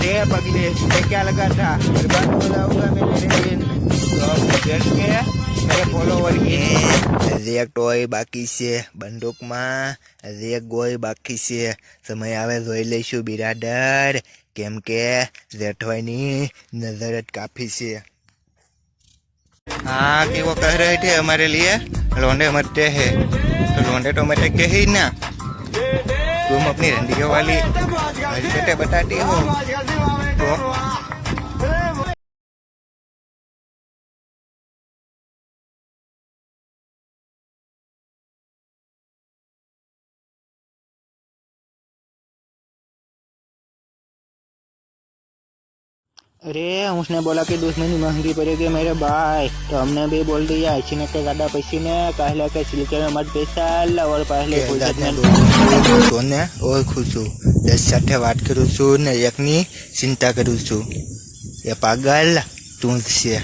अरे पगले मैं क्या लगा था बर्बाद हो जाऊंगा मैं मेरे दिन तो अब जल के मेरे फॉलोवर की એક ટોય બાકી છે બંદૂકમાં એક ગોળી બાકી છે સમય આવે જોઈ લઈશું બિરાદર કેમ કે જેઠવાઈની નજર જ કાફી છે हाँ कि वो कह रहे थे हमारे लिए लौंडे मरते हैं तो लौंडे तो मरते के ही ना तुम अपनी रंडियों वाली हकीकतें बताती हो तो अरे उसने बोला कि दुश्मनी महंगी पड़ेगी मेरे भाई तो हमने भी बोल दिया इसी ने के ज्यादा पैसे ने कहला के सिलके में मत पैसा और पहले सोने और खुश हूँ 10 સાથે વાત કરું છું ને એકની ચિંતા કરું છું એ પાગલ તું જ છે